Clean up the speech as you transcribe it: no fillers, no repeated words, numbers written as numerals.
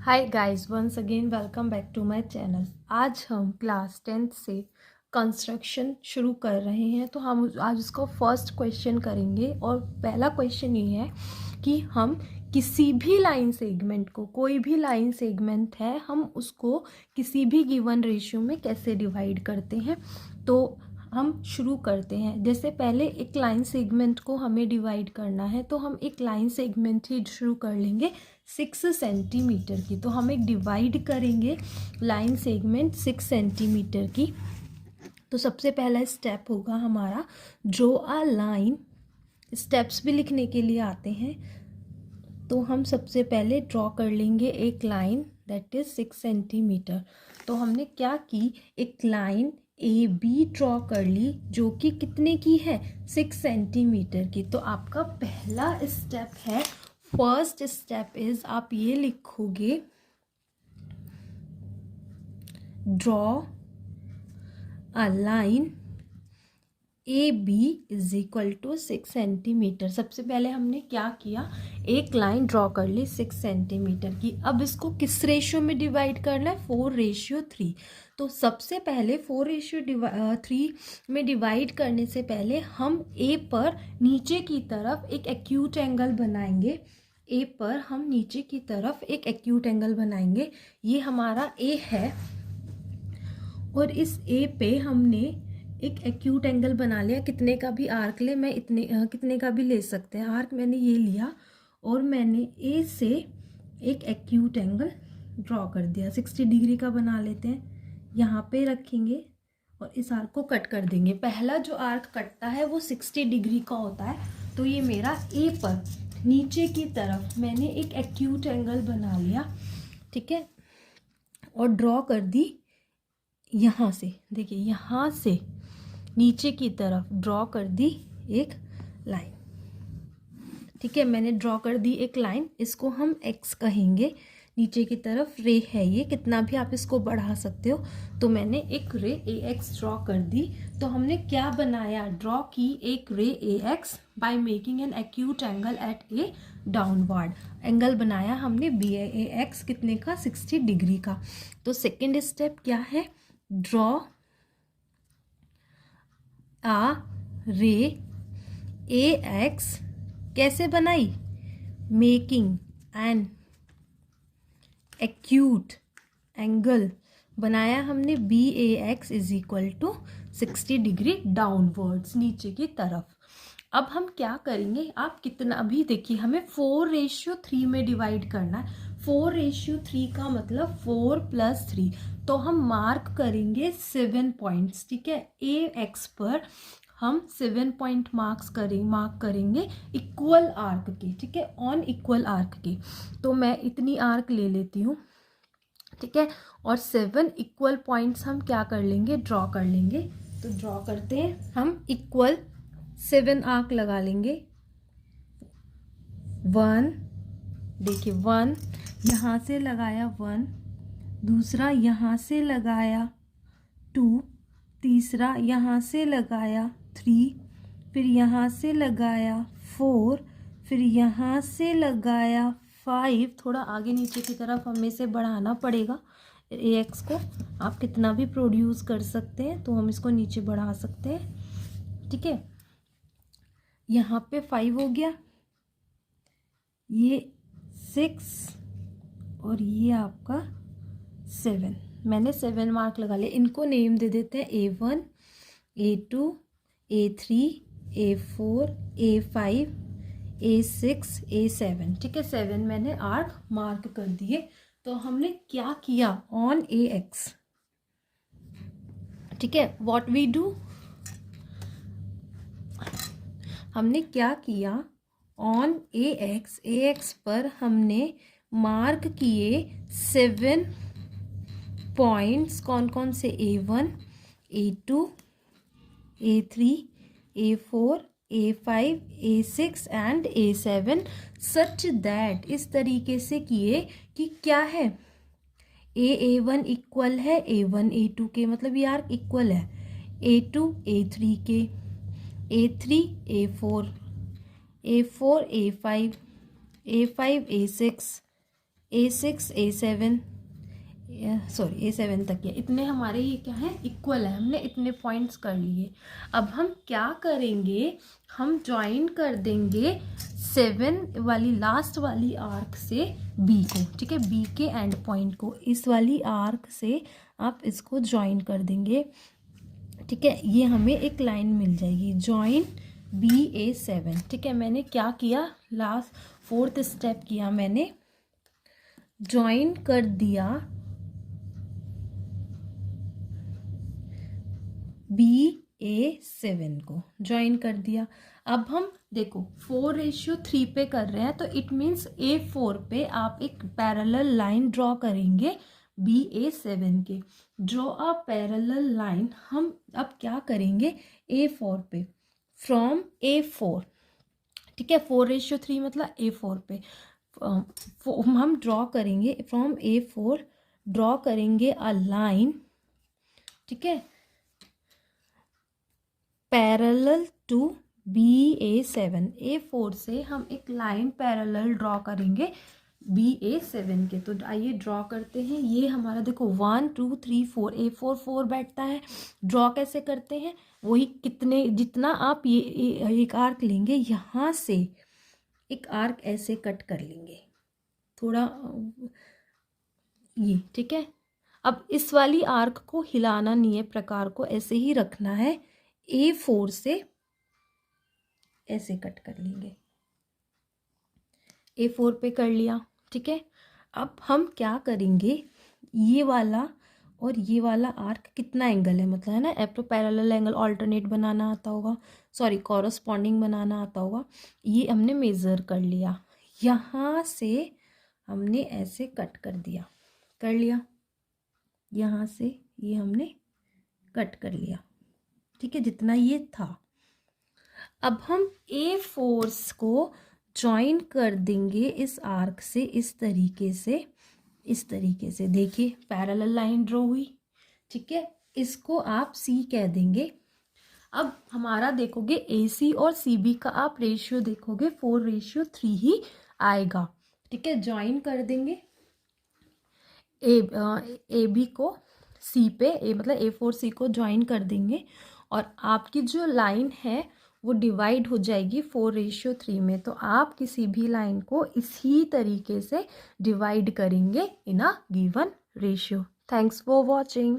Hi guys, once again welcome back to my channel. आज हम class 10th से construction शुरू कर रहे हैं। तो हम आज उसका फर्स्ट क्वेश्चन करेंगे और पहला क्वेश्चन ये है कि हम किसी भी लाइन सेगमेंट को, कोई भी लाइन सेगमेंट है, हम उसको किसी भी गिवन रेशियो में कैसे डिवाइड करते हैं। तो हम शुरू करते हैं। जैसे पहले एक लाइन सेगमेंट को हमें डिवाइड करना है, तो हम एक लाइन सेगमेंट ही शुरू कर लेंगे 6 सेंटीमीटर की। तो हम एक डिवाइड करेंगे लाइन सेगमेंट 6 सेंटीमीटर की। तो सबसे पहला स्टेप होगा हमारा ड्रॉ अ लाइन। स्टेप्स भी लिखने के लिए आते हैं। तो हम सबसे पहले ड्रॉ कर लेंगे एक लाइन दैट इज 6 सेंटीमीटर। तो हमने क्या की, एक लाइन ए बी ड्रॉ कर ली जो कि कितने की है, 6 सेंटीमीटर की। तो आपका पहला स्टेप है, फर्स्ट स्टेप इज, आप ये लिखोगे draw a line A B is equal to 6 centimetre. सबसे पहले हमने क्या किया, एक लाइन ड्रॉ कर ली 6 सेंटीमीटर की। अब इसको किस रेशियो में डिवाइड करना है, 4:3। तो सबसे पहले 4:3 में डिवाइड करने से पहले हम ए पर नीचे की तरफ एक एक्यूट एंगल बनाएंगे। ए पर हम नीचे की तरफ एक एक्यूट एंगल बनाएंगे। ये हमारा ए है और इस ए पे हमने एक एक्यूट एंगल बना लिया। कितने का भी आर्क ले, मैं इतने कितने का भी ले सकते हैं आर्क। मैंने ये लिया और मैंने ए से एक एक्यूट एंगल ड्रॉ कर दिया। 60 डिग्री का बना लेते हैं, यहाँ पे रखेंगे और इस आर्क को कट कर देंगे। पहला जो आर्क कटता है वो 60 डिग्री का होता है। तो ये मेरा ए पर नीचे की तरफ मैंने एक एक्यूट एंगल बना लिया, ठीक है, और ड्रॉ कर दी। यहाँ से देखिए, यहाँ से नीचे की तरफ ड्रॉ कर दी एक लाइन, ठीक है। मैंने ड्रॉ कर दी एक लाइन, इसको हम एक्स कहेंगे। नीचे की तरफ रे है, ये कितना भी आप इसको बढ़ा सकते हो। तो मैंने एक रे ए एक्स ड्रॉ कर दी। तो हमने क्या बनाया, ड्रॉ की एक ray A X by making an acute angle at a downward. Angle बनाया हमने बी ए एक्स कितने का, 60 डिग्री का। तो सेकेंड स्टेप क्या है, ड्रॉ आ रे ए एक्स। कैसे बनाई, मेकिंग एन एक्यूट एंगल बनाया हमने B A X is equal to 60 degree downwards, नीचे की तरफ। अब हम क्या करेंगे, आप कितना भी देखिए, हमें 4:3 में डिवाइड करना है। 4:3 का मतलब 4 + 3। तो हम मार्क करेंगे 7 पॉइंट्स, ठीक है। ए एक्स पर हम 7 पॉइंट मार्क करेंगे इक्वल आर्क के, ठीक है, ऑन इक्वल आर्क के। तो मैं इतनी आर्क ले लेती हूँ, ठीक है, और 7 इक्वल पॉइंट्स हम क्या कर लेंगे, ड्रॉ कर लेंगे। तो ड्रॉ करते हैं हम, इक्वल 7 आर्क लगा लेंगे। 1, देखिए 1 यहाँ से लगाया, 1 दूसरा यहाँ से लगाया, 2 तीसरा यहाँ से लगाया, 3 फिर यहाँ से लगाया, 4 फिर यहाँ से लगाया, 5। थोड़ा आगे नीचे की तरफ हमें से बढ़ाना पड़ेगा ए एक्स को। आप कितना भी प्रोड्यूस कर सकते हैं, तो हम इसको नीचे बढ़ा सकते हैं, ठीक है। यहाँ पे 5 हो गया, ये 6 और ये आपका 7। मैंने 7 मार्क लगा लिया। इनको नेम दे देते हैं A1, A2, A3, A4, A5, A6, A7, ठीक है। 7 मैंने आर्क मार्क कर दिए। तो हमने क्या किया, ऑन ए एक्स, ठीक है, व्हाट वी डू, हमने क्या किया, ऑन ए एक्स पर हमने मार्क किए 7 पॉइंट्स। कौन कौन से, A1, A2, A3, A4, A5, A6 and A7, such that, इस तरीके से किए कि क्या है, A1 इक्वल है A1 A2 के, मतलब ये आर्क इक्वल है A2 A3 के, A3 A4, A4 A5, A5 A6, A6 A7 sorry A7 तक है, इतने हमारे ये क्या है, इक्वल है, हमने इतने पॉइंट्स कर लिए। अब हम क्या करेंगे, हम ज्वाइन कर देंगे 7 वाली लास्ट वाली आर्क से B को, ठीक है, B के एंड पॉइंट को इस वाली आर्क से आप इसको ज्वाइन कर देंगे, ठीक है। ये हमें एक लाइन मिल जाएगी, ज्वाइन BA7, ठीक है। मैंने क्या किया, लास्ट 4th स्टेप किया मैंने, ज्वाइन कर दिया BA7 को ज्वाइन कर दिया। अब हम देखो 4:3 पे कर रहे हैं, तो इट मीन्स A4 पे आप एक पैरेलल लाइन ड्रॉ करेंगे BA7 के। ड्रॉ अ पैरेलल लाइन, हम अब क्या करेंगे A4 पे, फ्रॉम A4, ठीक है, 4:3 मतलब A4 पे हम ड्रॉ करेंगे, फ्रॉम A4 ड्रॉ करेंगे अ लाइन, ठीक है, पैरेलल टू BA7। A4 से हम एक लाइन पैरेलल ड्रॉ करेंगे BA7 के। तो आइए ड्रॉ करते हैं। ये हमारा देखो 1 2 3 4, A4 4 बैठता है। ड्रॉ कैसे करते हैं, वही कितने, जितना आप ये एक आर्क लेंगे, यहाँ से एक आर्क ऐसे कट कर लेंगे थोड़ा, ये ठीक है। अब इस वाली आर्क को हिलाना नहीं है, प्रकार को ऐसे ही रखना है, A4 से ऐसे कट कर लेंगे, A4 पे कर लिया, ठीक है। अब हम क्या करेंगे, ये वाला और ये वाला आर्क कितना एंगल है, मतलब है ना, एप्रो पैरेलल एंगल ऑल्टरनेट बनाना आता होगा, सॉरी कॉरस्पॉन्डिंग बनाना आता होगा, ये हमने मेज़र कर लिया। यहाँ से हमने ऐसे कट कर दिया, कर लिया, यहाँ से ये हमने कट कर लिया, ठीक है, जितना ये था। अब हम A4 को ज्वाइन कर देंगे इस आर्क से, इस तरीके से, इस तरीके से, देखिए पैरेलल लाइन ड्रॉ हुई, ठीक है। इसको आप C कह देंगे। अब हमारा देखोगे AC और CB का आप रेशियो देखोगे 4:3 ही आएगा, ठीक है। ज्वाइन कर देंगे AB को C पे, मतलब A4C को ज्वाइन कर देंगे, और आपकी जो लाइन है वो डिवाइड हो जाएगी 4:3 में। तो आप किसी भी लाइन को इसी तरीके से डिवाइड करेंगे in a given ratio. Thanks for watching.